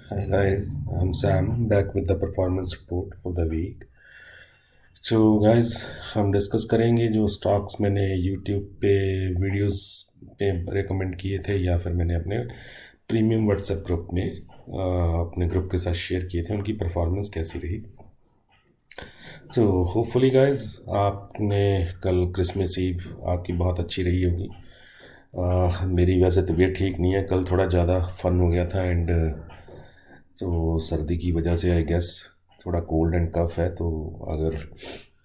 Hi guys, I'm Sam back with the performance report for the week. So guys, हम discuss करेंगे जो stocks मैंने YouTube पे videos पे रेकमेंड किए थे या फिर मैंने अपने प्रीमियम व्हाट्सएप ग्रुप में अपने ग्रुप के साथ शेयर किए थे, उनकी परफॉर्मेंस कैसी रही। तो होपफुली गाइस आपने कल क्रिसमस ईव आपकी बहुत अच्छी रही होगी। मेरी वैसे तबीयत ठीक नहीं है, कल थोड़ा ज़्यादा फन हो गया था एंड तो सर्दी की वजह से आई गेस थोड़ा कोल्ड एंड कफ है, तो अगर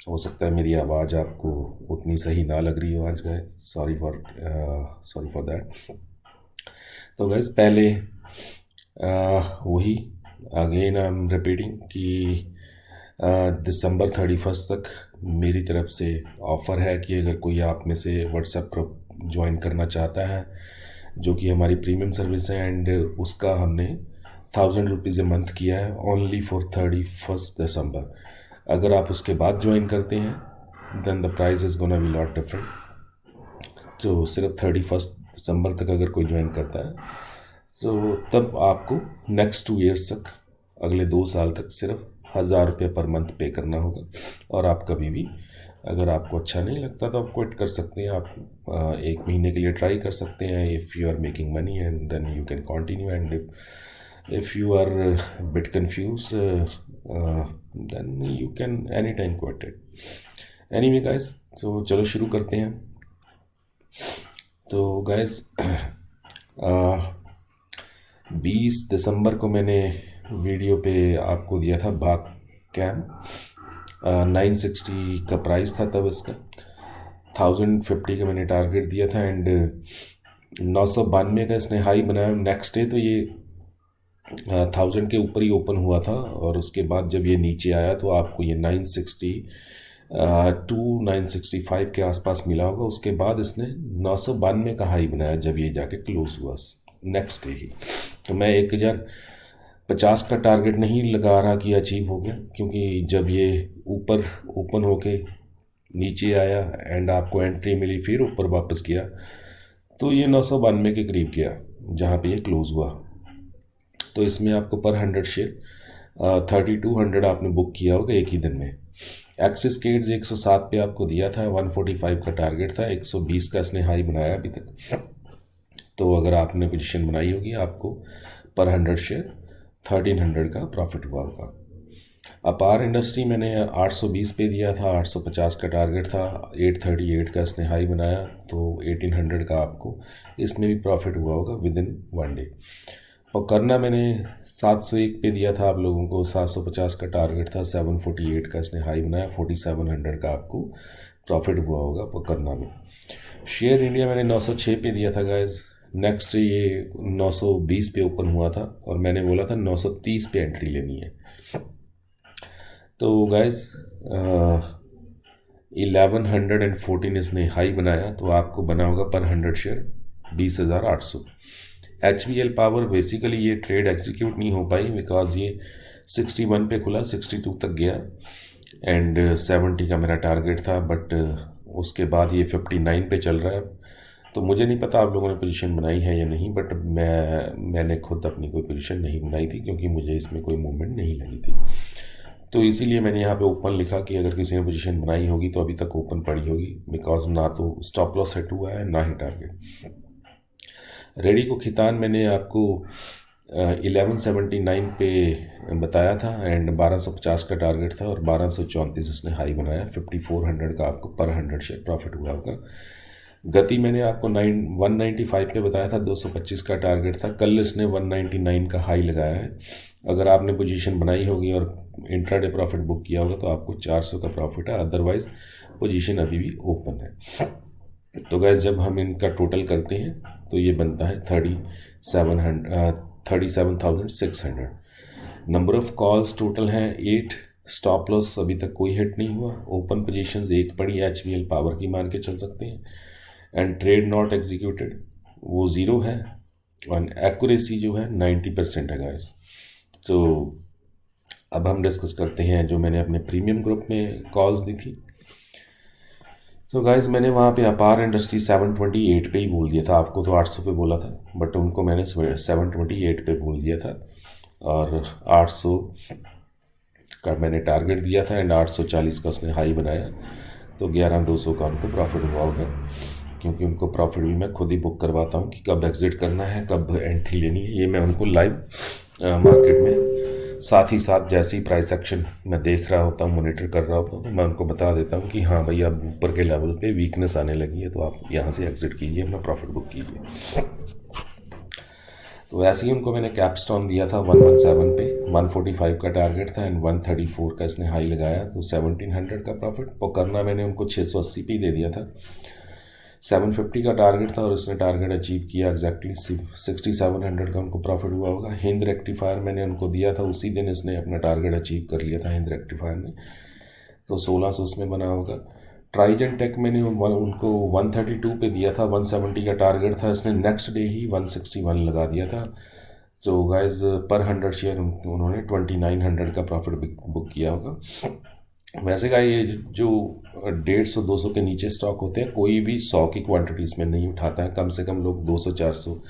हो सकता है मेरी आवाज़ आपको उतनी सही ना लग रही हो आज गए, सॉरी फॉर दैट। तो गैस पहले वही अगेन आई एम रिपीटिंग कि दिसंबर 31 तक मेरी तरफ से ऑफ़र है कि अगर कोई आप में से व्हाट्सएप ग्रुप ज्वाइन करना चाहता है जो कि हमारी प्रीमियम सर्विस है एंड उसका हमने 1000 रुपीज़ ए मंथ किया है ओनली फॉर 31 दिसंबर। अगर आप उसके बाद ज्वाइन करते हैं then the price is gonna be lot different. तो सिर्फ 31 दिसंबर तक अगर कोई ज्वाइन करता है तो तब आपको नेक्स्ट 2 ईयर्स तक, अगले 2 साल तक सिर्फ 1000 रुपये पर मंथ पे करना होगा। और आप कभी भी अगर आपको अच्छा नहीं लगता तो आप क्विट कर सकते हैं। आप 1 महीने के लिए ट्राई कर सकते हैं if you are making money and then you can continue and if you are a bit confused then you can anytime quit it. Anyway guys, so चलो शुरू करते हैं। तो guys 20 दिसंबर को मैंने वीडियो पे आपको दिया था भाग कैम, 960 का प्राइस था तब इसका, 1050 का मैंने टारगेट दिया था एंड 992 का इसने हाई बनाया नेक्स्ट डे। तो ये 1000 के ऊपर ही ओपन हुआ था और उसके बाद जब ये नीचे आया तो आपको ये 960 टू 965 के आसपास मिला होगा। उसके बाद इसने 992 का हाई बनाया जब ये जाके क्लोज हुआ नेक्स्ट डे ही। तो मैं 1050 का टारगेट नहीं लगा रहा कि अचीव हो गया, क्योंकि जब ये ऊपर ओपन होके नीचे आया एंड आपको एंट्री मिली फिर ऊपर वापस किया तो ये 992 के करीब गया जहाँ पे ये क्लोज हुआ। तो इसमें आपको पर 100 शेयर 3200 आपने बुक किया होगा एक ही दिन में। एक्सिस केड्स 107 पे आपको दिया था, 145 का टारगेट था, 120 का इसने हाई बनाया अभी तक। तो अगर आपने पोजीशन बनाई होगी आपको पर 100 शेयर 1300 का प्रॉफिट हुआ होगा। अपार इंडस्ट्री मैंने 820 पे दिया था, 850 का टारगेट था, 838 का इसने हाई बनाया तो 1800 का आपको इसमें भी प्रॉफिट हुआ होगा विद इन 1 डे। और करना मैंने 701 पे दिया था आप लोगों को, 750 का टारगेट था, 748 का इसने हाई बनाया, 4700 का आपको प्रॉफिट हुआ होगा पकड़ना में। शेयर इंडिया मैंने 906 पे दिया था गाइज, नेक्स्ट ये 920 पे ओपन हुआ था और मैंने बोला था 930 पे एंट्री लेनी है। तो गाइज 1114 इसने हाई बनाया तो आपको बना होगा पर 100 शेयर 20,800। HBL पावर बेसिकली ये ट्रेड एग्जीक्यूट नहीं हो पाई बिकॉज ये 61 पे खुला, 62 तक गया एंड 70 का मेरा टारगेट था, बट उसके बाद ये 59 पे चल रहा है। तो मुझे नहीं पता आप लोगों ने पोजीशन बनाई है या नहीं, बट मैंने खुद अपनी कोई पोजीशन नहीं बनाई थी क्योंकि मुझे इसमें कोई मूवमेंट नहीं लगी थी। तो इसीलिए मैंने यहाँ पे ओपन लिखा कि अगर किसी ने पोजीशन बनाई होगी तो अभी तक ओपन पड़ी होगी, बिकॉज ना तो स्टॉप लॉस सेट हुआ है ना ही टारगेट। रेडी को खितान मैंने आपको 1179 पे बताया था एंड 1250 का टारगेट था और 1234 इसने हाई बनाया, 5400 का आपको पर 100 शेयर प्रॉफिट हुआ होगा। गति मैंने आपको 195 पे बताया था, 225 का टारगेट था, कल इसने 199 का हाई लगाया है। अगर आपने पोजीशन बनाई होगी और इंट्राडे प्रॉफिट बुक किया होगा तो आपको 400 का प्रॉफिट है, अदरवाइज पोजीशन अभी भी ओपन है। तो गैस जब हम इनका टोटल करते हैं तो ये बनता है 37,600। नंबर ऑफ कॉल्स टोटल हैं 8, स्टॉप लॉस अभी तक कोई हिट नहीं हुआ, ओपन पोजीशंस एक पड़ी HBL पावर की मान के चल सकते हैं एंड ट्रेड नॉट एग्जीक्यूटेड वो 0 है और एक्यूरेसी जो है 90% है गाइस। तो अब हम डिस्कस करते हैं जो मैंने अपने प्रीमियम ग्रुप में कॉल्स दी थी। तो गाइज मैंने वहाँ पे अपार इंडस्ट्री 728 पे ही बोल दिया था, आपको तो 800 पे बोला था बट उनको मैंने 728 पे बोल दिया था। और 800 का मैंने टारगेट दिया था एंड 840 का उसने हाई बनाया, तो 11,200 का उनको प्रॉफिट हुआ होगा, क्योंकि उनको प्रॉफिट भी मैं खुद ही बुक करवाता हूँ कि कब एग्ज़िट करना है, कब एंट्री लेनी है, ये मैं उनको लाइव मार्केट में साथ ही साथ जैसे ही प्राइस एक्शन मैं देख रहा होता हूँ, मॉनिटर कर रहा होता हूँ, तो मैं उनको बता देता हूँ कि हाँ भाई अब ऊपर के लेवल पे वीकनेस आने लगी है, तो आप यहाँ से एग्ज़िट कीजिए, अपना प्रॉफिट बुक कीजिए। तो वैसे ही उनको मैंने कैपस्टोन दिया था 117 पे, 145 का टारगेट था एंड 134 का इसने हाई लगाया, तो 1700 का प्रॉफिट। और करना मैंने उनको 680 पे दे दिया था, 750 का टारगेट था और इसने टारगेट अचीव किया एग्जैक्टली 6700 का उनको प्रॉफिट हुआ होगा। हिंद रेक्टिफायर मैंने उनको दिया था, उसी दिन इसने अपना टारगेट अचीव कर लिया था हिंद रेक्टिफायर ने, तो 1600 उसमें बना होगा। ट्राइजेंट टेक मैंने उनको 132 पे दिया था, 170 का टारगेट था, इसने नेक्स्ट डे ही 161 लगा दिया था। तो गाइज पर 100 शेयर उन्होंने 2900 का प्रॉफिट बुक किया होगा। वैसे का ये जो 150-200 के नीचे स्टॉक होते हैं, कोई भी 100 की क्वांटिटीज़ में नहीं उठाता है, कम से कम लोग 200-400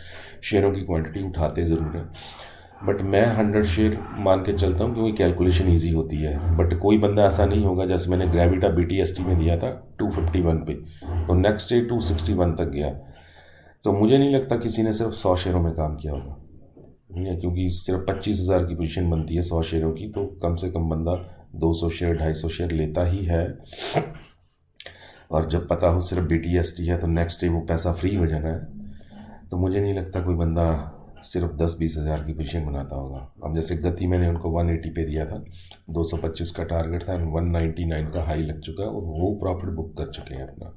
शेयरों की क्वांटिटी उठाते ज़रूर हैं, बट मैं 100 शेयर मान के चलता हूँ क्योंकि कैलकुलेशन ईजी होती है। बट कोई बंदा ऐसा नहीं होगा, जैसे मैंने ग्रेविटा BTST में दिया था 251 पे, तो नेक्स्ट डे 261 तक गया, तो मुझे नहीं लगता किसी ने सिर्फ 100 शेयरों में काम किया होगा, क्योंकि सिर्फ 25,000 की पोजीशन बनती है 100 शेयरों की, तो कम से कम बंदा 200 शेयर 250 शेयर लेता ही है। और जब पता हो सिर्फ BTST है तो नेक्स्ट डे वो पैसा फ्री हो जाना है, तो मुझे नहीं लगता कोई बंदा सिर्फ 10-20 हज़ार की पोजीशन बनाता होगा। अब जैसे गति मैंने उनको 180 पे दिया था, 225 का टारगेट था, 199 का हाई लग चुका है और वो प्रॉफिट बुक कर चुके हैं अपना,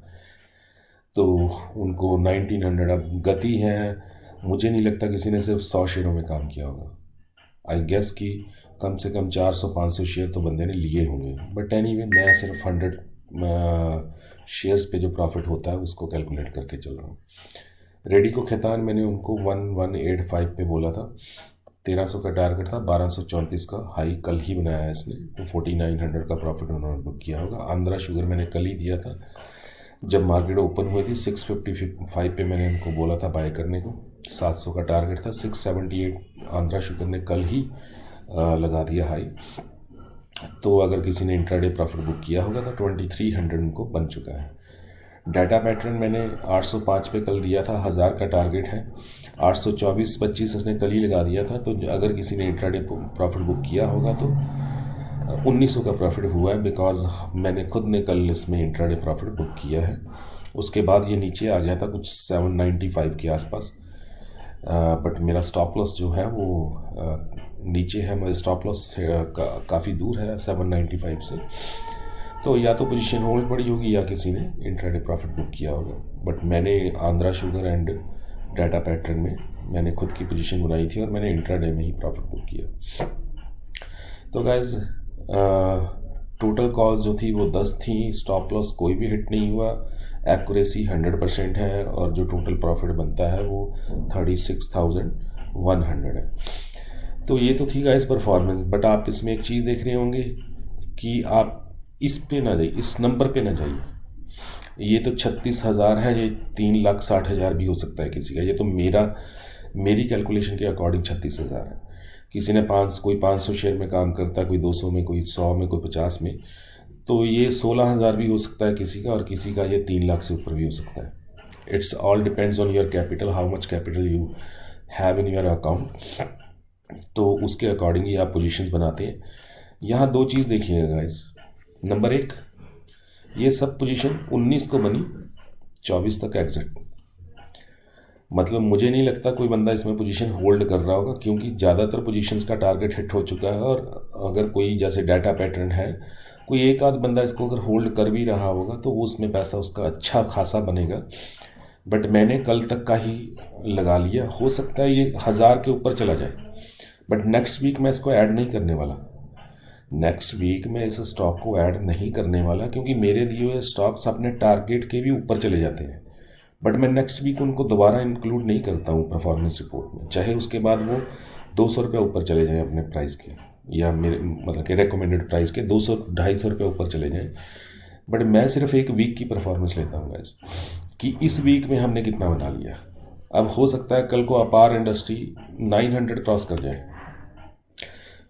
तो उनको 1900 अब गति है। मुझे नहीं लगता किसी ने सिर्फ 100 शेयरों में काम किया होगा, आई गेस कि कम से कम 400-500 शेयर तो बंदे ने लिए होंगे, बट एनीवे मैं सिर्फ 100 शेयर्स पे जो प्रॉफिट होता है उसको कैलकुलेट करके चल रहा हूँ। रेडी को खैतान मैंने उनको 1185 पे बोला था, 1300 का टारगेट था, 1234 का हाई कल ही बनाया है इसने, तो 4900 का प्रॉफिट उन्होंने बुक किया होगा। आंध्रा शुगर मैंने कल ही दिया था, जब मार्केट ओपन हुई थी 655 पे मैंने उनको बोला था बाय करने को, 700 का टारगेट था, 678 आंध्रा शुगर ने कल ही लगा दिया हाई। तो अगर किसी ने इंट्राडे प्रॉफिट बुक किया होगा तो 2300 उनको बन चुका है। डाटा पैटर्न मैंने 805 पे कल दिया था, 1000 का टारगेट है, 824-25 इसने कल ही लगा दिया था, तो अगर किसी ने इंट्राडे प्रॉफिट बुक किया होगा तो 1900 का प्रॉफिट हुआ है, बिकॉज मैंने खुद ने कल इसमें इंट्राडे प्रॉफिट बुक किया है। उसके बाद ये नीचे आ गया था कुछ 795 के आसपास, बट मेरा स्टॉप लॉस जो है वो नीचे है, मेरा स्टॉप लॉस काफ़ी दूर है 795 से, तो या तो पोजीशन होल्ड पड़ी होगी या किसी ने इंट्राडे प्रॉफिट बुक किया होगा। बट मैंने Andhra sugar and data pattern में मैंने खुद की पोजीशन बनाई थी और मैंने इंट्राडे में ही प्रॉफिट बुक किया। तो गाइज टोटल कॉल जो थी वो 10 थी, स्टॉप लॉस कोई भी हिट नहीं हुआ, एक्यूरेसी 100% है और जो टोटल प्रॉफिट बनता है वो 36,100 है। तो ये तो थी गाइस परफॉर्मेंस, बट आप इसमें एक चीज़ देख रहे होंगे कि आप इस पे ना जाइए, इस नंबर पे ना जाइए। ये तो 36,000 है, ये 3,60,000 भी हो सकता है किसी का, ये तो मेरी कैलकुलेशन के अकॉर्डिंग 36,000 है। किसी ने कोई 500 शेयर में काम करता है, कोई 200 में, कोई 100 में, कोई 50 में, तो ये 16,000 भी हो सकता है किसी का, और किसी का ये 3 लाख से ऊपर भी हो सकता है। It's all depends on your capital, how much capital you have in your account, तो उसके अकॉर्डिंग ही आप पोजीशंस बनाते हैं। यहाँ दो चीज़ देखिएगा गाइस, नंबर 1, ये सब पोजीशन 19 को बनी, 24 तक एग्जिट, मतलब मुझे नहीं लगता कोई बंदा इसमें पोजीशन होल्ड कर रहा होगा, क्योंकि ज़्यादातर पोजीशंस का टारगेट हिट हो चुका है। और अगर कोई जैसे डाटा पैटर्न है, कोई एक आध बंदा इसको अगर होल्ड कर भी रहा होगा तो उसमें पैसा उसका अच्छा खासा बनेगा, बट मैंने कल तक का ही लगा लिया। हो सकता है ये 1000 के ऊपर चला जाए, बट नेक्स्ट वीक मैं इसको ऐड नहीं करने वाला, नेक्स्ट वीक में इस स्टॉक को ऐड नहीं करने वाला, क्योंकि मेरे दिए हुए स्टॉक्स अपने टारगेट के भी ऊपर चले जाते हैं, बट मैं नेक्स्ट वीक उनको दोबारा इंक्लूड नहीं करता हूँ परफॉर्मेंस रिपोर्ट में, चाहे उसके बाद वो 200 रुपये ऊपर चले जाएँ अपने प्राइस के, या मेरे मतलब कि रिकमेंडेड प्राइस के 200-250 रुपये ऊपर चले जाएँ, बट मैं सिर्फ एक वीक की परफॉर्मेंस लेता हूँ गाइस, कि इस वीक में हमने कितना बना लिया। अब हो सकता है कल को अपार इंडस्ट्री 900 क्रॉस कर जाए,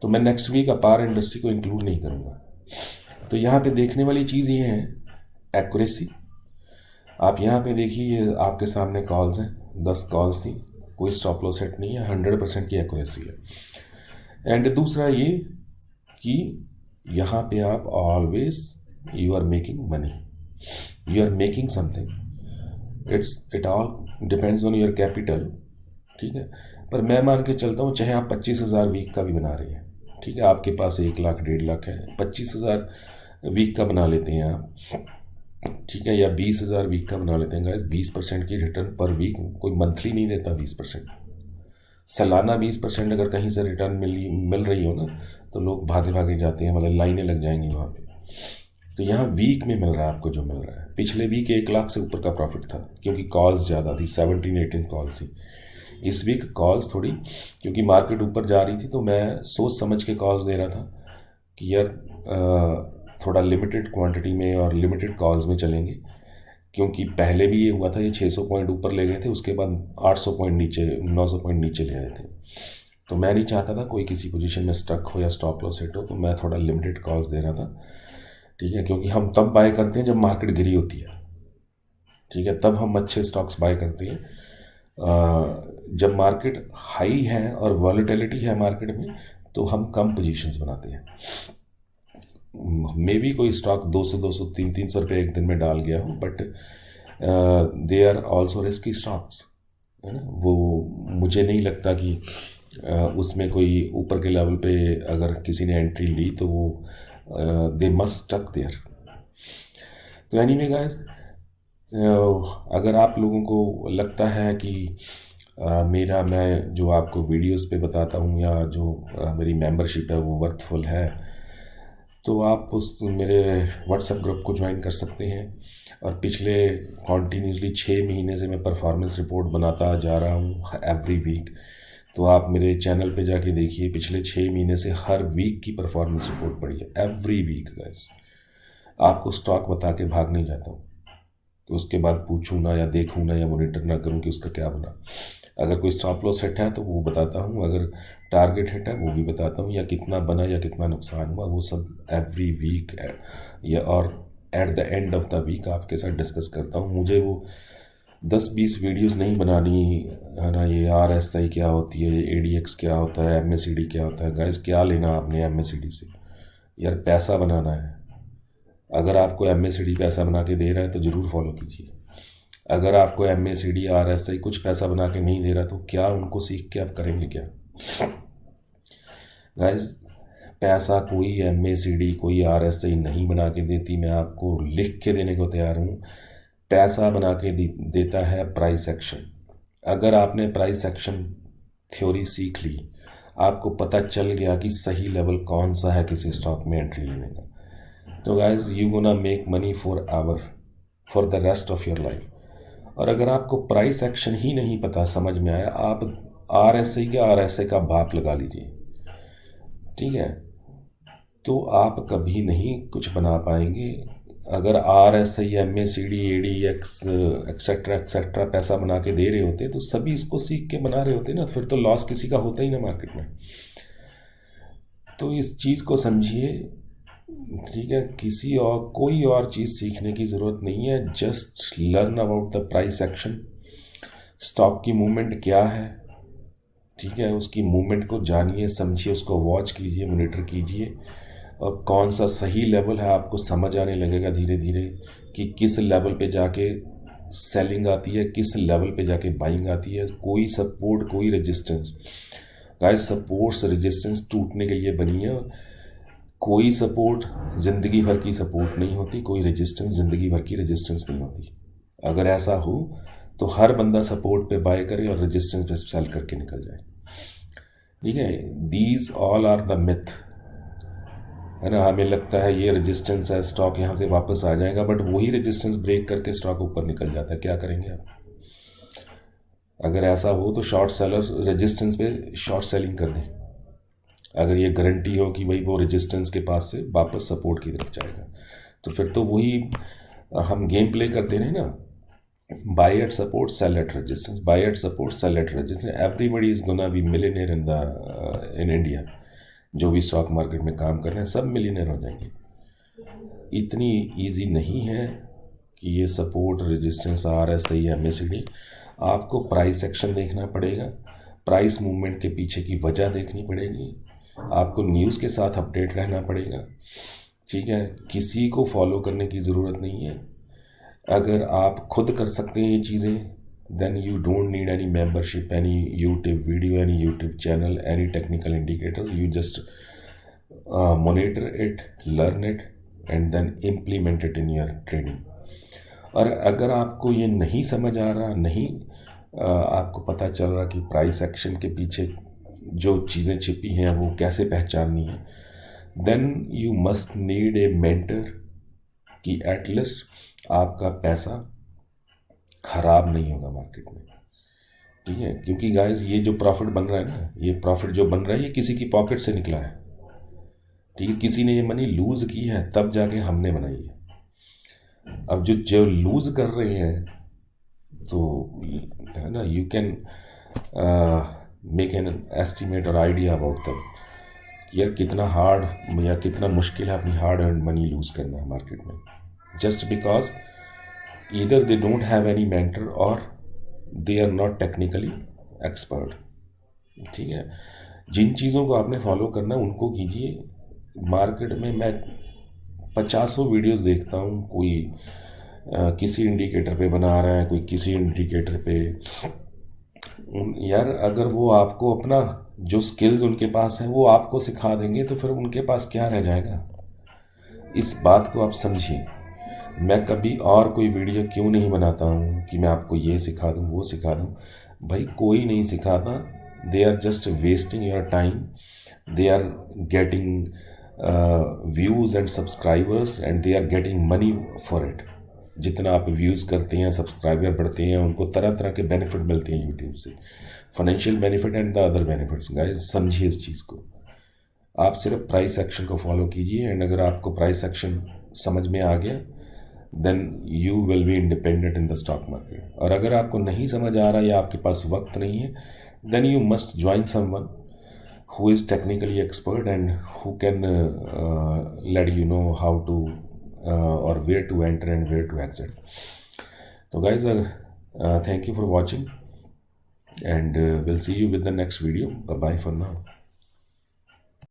तो मैं नेक्स्ट वीक अपार इंडस्ट्री को इंक्लूड नहीं करूँगा। तो यहाँ पे देखने वाली चीज़ ये है एक्यूरेसी। आप यहाँ पे देखिए, ये आपके सामने कॉल्स हैं, 10 कॉल्स थी, कोई स्टॉप लॉस सेट नहीं है, 100% की एक्यूरेसी है। एंड दूसरा ये कि यहाँ पे आप always you are making money, you are making something, it all depends on your capital, ठीक है। पर मैं मान के चलता हूँ चाहे आप 25,000 वीक का भी बना रहे हैं, ठीक है, आपके पास 1 लाख 1.5 लाख है, 25,000 वीक का बना लेते हैं आप, ठीक है, या 20,000 वीक का बना लेते हैं गाइस, 20% की रिटर्न पर वीक, कोई मंथली नहीं देता 20%, सालाना 20% अगर कहीं से रिटर्न मिल रही हो ना, तो लोग भागे भागे जाते हैं, मतलब लाइनें लग जाएंगी वहाँ पे। तो यहाँ वीक में मिल रहा है आपको जो मिल रहा है। पिछले वीक 1 लाख से ऊपर का प्रॉफिट था क्योंकि कॉल्स ज़्यादा थी, 17-18 कॉल्स थी। इस वीक कॉल्स थोड़ी, क्योंकि मार्केट ऊपर जा रही थी तो मैं सोच समझ के कॉल्स दे रहा था कि यार थोड़ा लिमिटेड क्वांटिटी में और लिमिटेड कॉल्स में चलेंगे, क्योंकि पहले भी ये हुआ था, ये 600 पॉइंट ऊपर ले गए थे, उसके बाद 800 पॉइंट नीचे, 900 पॉइंट नीचे ले आए थे। तो मैं नहीं चाहता था कोई किसी पोजीशन में स्टक हो या स्टॉप लॉस हिट हो, तो मैं थोड़ा लिमिटेड कॉल्स दे रहा था, ठीक है, क्योंकि हम तब बाय करते हैं जब मार्केट गिरी होती है, ठीक है, तब हम अच्छे स्टॉक्स बाय करते हैं। जब मार्केट हाई है और वॉलेटिलिटी है मार्केट में, तो हम कम पोजीशंस बनाते हैं। मे बी कोई स्टॉक 200, 200, 300 रुपये एक दिन में डाल गया हो, but they are also risky stocks, है ना। वो मुझे नहीं लगता कि उसमें कोई ऊपर के लेवल पे अगर किसी ने एंट्री ली तो वो दे मस्ट स्टक देयर। तो एनीवे गाइस, अगर आप लोगों को लगता है कि मैं जो आपको वीडियोस पे बताता हूँ या जो मेरी मेंबरशिप है वो वर्थफुल है, तो आप उस मेरे व्हाट्सएप ग्रुप को ज्वाइन कर सकते हैं। और पिछले कॉन्टीन्यूसली 6 महीने से मैं परफॉर्मेंस रिपोर्ट बनाता जा रहा हूँ एवरी वीक। तो आप मेरे चैनल पे जाके देखिए, पिछले 6 महीने से हर वीक की परफॉर्मेंस रिपोर्ट पड़ी है, एवरी वीक गाइस। आपको स्टॉक बता के भाग नहीं जाता हूँ कि उसके बाद पूछूँ ना या देखूँ ना या मॉनिटर ना करूँ कि उसका क्या बना। अगर कोई स्टॉप लॉस हिट है तो वो बताता हूँ, अगर टारगेट हिट है वो भी बताता हूँ, या कितना बना या कितना नुकसान हुआ, वो सब एवरी वीक या और at the end of the week आपके साथ डिस्कस करता हूँ। मुझे वो 10-20 वीडियोस नहीं बनानी है ना, ये RSI क्या होती है, ADX क्या होता है, MACD क्या होता है। गाइस क्या लेना आपने MACD से, यार पैसा बनाना है। अगर आपको MACD पैसा बना के दे रहा है तो ज़रूर फॉलो कीजिए। अगर आपको MACD RSI कुछ पैसा बना के नहीं दे रहा तो क्या उनको सीख के आप करेंगे क्या गाइस। पैसा कोई MACD कोई RSI नहीं बना के देती, मैं आपको लिख के देने को तैयार हूँ। पैसा बना के देता है प्राइस एक्शन। अगर आपने प्राइस एक्शन थ्योरी सीख ली, आपको पता चल गया कि सही लेवल कौन सा है किसी स्टॉक में एंट्री लेने का, तो guys you gonna make money for the rest of your life. और अगर आपको प्राइस एक्शन ही नहीं पता, समझ में आया, आप RSI का भाप लगा लीजिए, ठीक है, तो आप कभी नहीं कुछ बना पाएंगे। अगर RSI MACD ADX एक्सेट्रा पैसा बना के दे रहे होते तो सभी इसको सीख के बना रहे होते ना, फिर तो लॉस किसी का होता ही ना मार्केट में। तो इस चीज़ को समझिए, ठीक है, किसी और कोई और चीज़ सीखने की ज़रूरत नहीं है। Just learn about the price action. Stock की मूवमेंट क्या है, ठीक है, उसकी मूवमेंट को जानिए, समझिए, उसको वॉच कीजिए, मॉनिटर कीजिए, और कौन सा सही लेवल है आपको समझ आने लगेगा धीरे धीरे कि किस लेवल पे जाके सेलिंग आती है, किस लेवल पे जाके बाइंग आती है। कोई सपोर्ट कोई रेजिस्टेंस, गाइस सपोर्ट्स रेजिस्टेंस टूटने के लिए बनी है। कोई सपोर्ट ज़िंदगी भर की सपोर्ट नहीं होती, कोई रेजिस्टेंस ज़िंदगी भर की रेजिस्टेंस नहीं होती। अगर ऐसा हो तो हर बंदा सपोर्ट पे बाय करे और रेजिस्टेंस पे सेल करके निकल जाए, ठीक है। These all are the myth, है ना। हमें लगता है ये रेजिस्टेंस है, स्टॉक यहाँ से वापस आ जाएगा, बट वही रेजिस्टेंस ब्रेक करके स्टॉक ऊपर निकल जाता है। क्या करेंगे आप? अगर ऐसा हो तो शॉर्ट सेलर रेजिस्टेंस पे शॉर्ट सेलिंग कर दें, अगर ये गारंटी हो कि भाई वो रेजिस्टेंस के पास से वापस सपोर्ट की तरफ जाएगा। तो फिर तो वही हम गेम प्ले करते रहे ना, buy at support sell at resistance, buy at support sell at resistance, everybody is gonna be millionaire in India. जो भी स्टॉक मार्केट में काम कर रहे हैं सब मिलियनेयर हो जाएंगे। इतनी इजी नहीं है कि ये सपोर्ट, रेजिस्टेंस, RSI, MACD, आपको प्राइस एक्शन देखना पड़ेगा, प्राइस मूवमेंट के पीछे की वजह देखनी पड़ेगी, आपको न्यूज़ के साथ अपडेट रहना पड़ेगा, ठीक है। किसी को फॉलो करने की ज़रूरत नहीं है। अगर आप खुद कर सकते हैं ये चीज़ें, then you don't need any membership, any YouTube video, any YouTube channel, any technical indicator. You just monitor it, learn it and then implement it in your trading. और अगर आपको ये नहीं समझ आ रहा, नहीं आपको पता चल रहा कि प्राइस एक्शन के पीछे जो चीज़ें छिपी हैं वो कैसे पहचाननी है, then you must need a mentor कि एटलीस्ट आपका पैसा खराब नहीं होगा मार्केट में, ठीक है। क्योंकि गाइस ये जो प्रॉफिट बन रहा है ना, ये प्रॉफिट जो बन रहा है ये किसी की पॉकेट से निकला है, ठीक है। किसी ने ये मनी लूज़ की है तब जाके हमने बनाई है। अब जो लूज़ कर रहे हैं तो है ना, you can make an estimate और आइडिया अबाउट दैम, यार कितना हार्ड या कितना मुश्किल है अपनी हार्ड अर्न मनी लूज़ करना है मार्केट में, just because either they don't have any mentor और they are not technically expert, ठीक है। जिन चीज़ों को आपने फॉलो करना है उनको कीजिए। मार्केट में मैं 50 वीडियोस देखता हूँ, कोई किसी इंडिकेटर पे बना रहा है, कोई किसी इंडिकेटर पे। यार अगर वो आपको अपना जो स्किल्स उनके पास हैं वो आपको सिखा देंगे तो फिर उनके पास क्या रह जाएगा। इस बात को आप समझिए। मैं कभी और कोई वीडियो क्यों नहीं बनाता हूँ कि मैं आपको ये सिखा दूँ, वो सिखा दूँ। भाई कोई नहीं सिखाता, they are just wasting your time, they are getting views and subscribers and they are getting money for it. जितना आप व्यूज़ करते हैं, सब्सक्राइबर बढ़ते हैं, उनको तरह तरह के बेनिफिट मिलते हैं यूट्यूब से, financial benefit and the other benefits. Guys समझिए इस चीज़ को। आप सिर्फ प्राइस एक्शन को फॉलो कीजिए एंड अगर आपको प्राइस एक्शन समझ में आ गया then you will be independent in the stock market. और अगर आपको नहीं समझ आ रहा या आपके पास वक्त नहीं है, then you must join someone who is technically expert and who can let you know how to or where to enter and where to exit. So guys, thank you for watching and we'll see you with the next video. Bye bye for now.